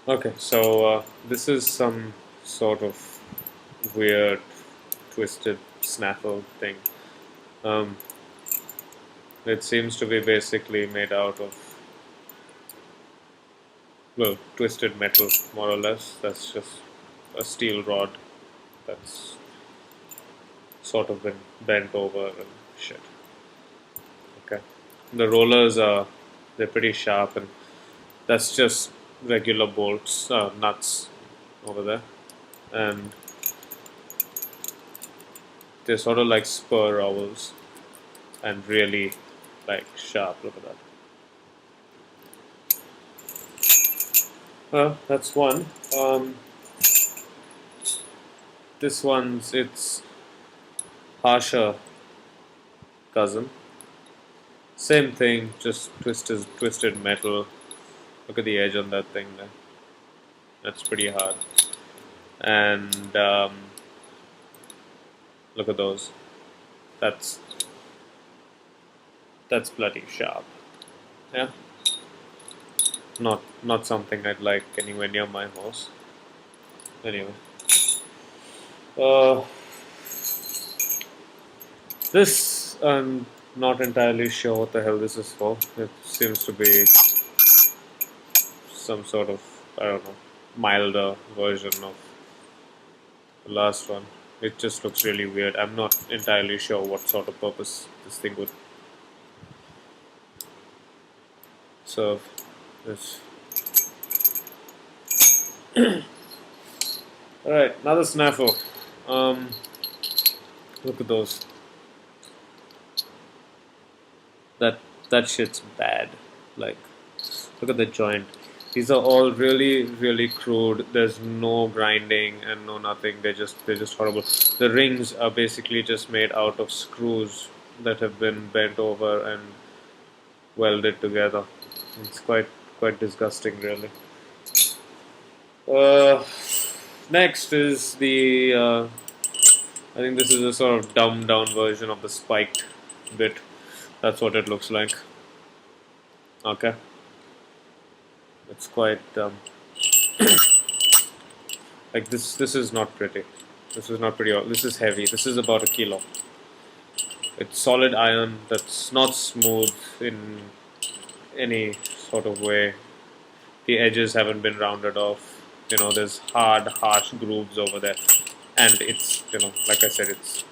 Okay, so this is some sort of weird, twisted snaffle thing. Um, it seems to be basically made out of, well, twisted metal, more or less. That's just a steel rod that's sort of been bent over and shit. Okay, the rollers are they're pretty sharp, and that's just regular bolts, nuts over there, and they're sort of like spur rowels and really like sharp. Look at that. Well, that's one. This one's its harsher cousin. Same thing, just twisted metal. Look at the edge on that thing there. That's pretty hard. And look at those. That's that's bloody sharp. Yeah. Not something I'd like anywhere near my house. Anyway. Uh, this I'm not entirely sure what the hell this is for. It seems to be some sort of, I don't know, milder version of the last one. It just looks really weird. I'm not entirely sure what sort of purpose this thing would serve. This. Alright, another snaffle. Um, Look at those. That that shit's bad. Like, look at the joint. These are all really crude. There's no grinding and no nothing. They're just horrible. The rings are basically just made out of screws that have been bent over and welded together. It's quite disgusting, really. Uh, Next is the. I think this is a sort of dumbed down version of the spiked bit. That's what it looks like. Okay, it's quite like this. This is not pretty. This is not pretty. This is heavy. This is about a kilo. It's solid iron that's not smooth in any sort of way. The edges haven't been rounded off. There's hard, harsh grooves over there, and it's like I said, it's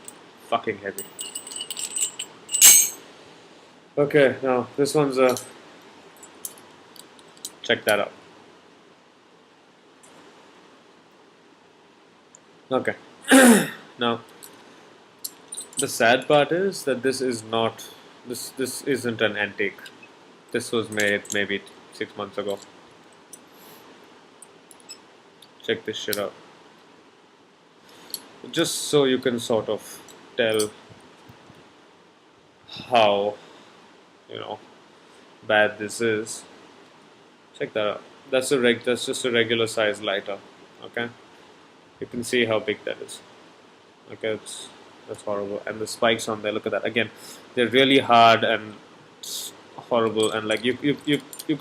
fucking heavy. Okay, now this one's check that out. Okay, now the sad part is that this isn't an antique. This was made maybe 6 months ago. Check this shit out. Just so you can sort of tell how bad this is. Check that out. That's just a regular size lighter. Okay, you can see how big that is. Okay, that's horrible. And the spikes on there. Look at that. Again, they're really hard and horrible. And like you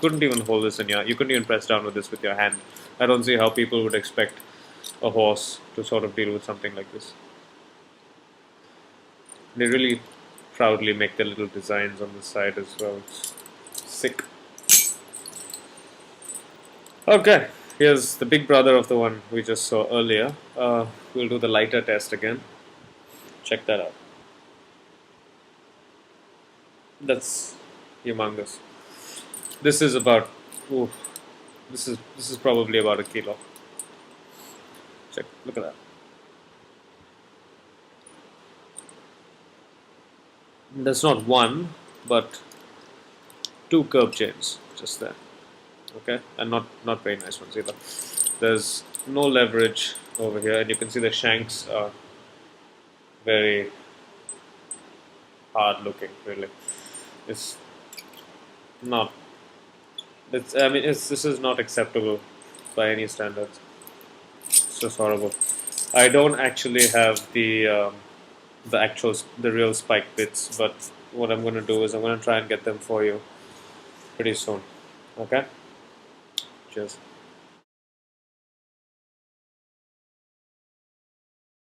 couldn't even hold this in your. You couldn't even press down with this with your hand. I don't see how people would expect a horse to sort of deal with something like this. They really proudly make their little designs on the side as well. It's sick. Okay, here's the big brother of the one we just saw earlier. We'll do the lighter test again. Check that out. That's humongous. This is about. Ooh, this is probably about a kilo. Check. Look at that. That's not one, but two curb chains just there. Okay, and not very nice ones either. There's no leverage over here, and you can see the shanks are very hard looking. Really, it's not. This is not acceptable by any standards. It's just horrible. I don't actually have the real spike bits, but what I'm going to do is I'm going to try and get them for you pretty soon. Okay? Cheers.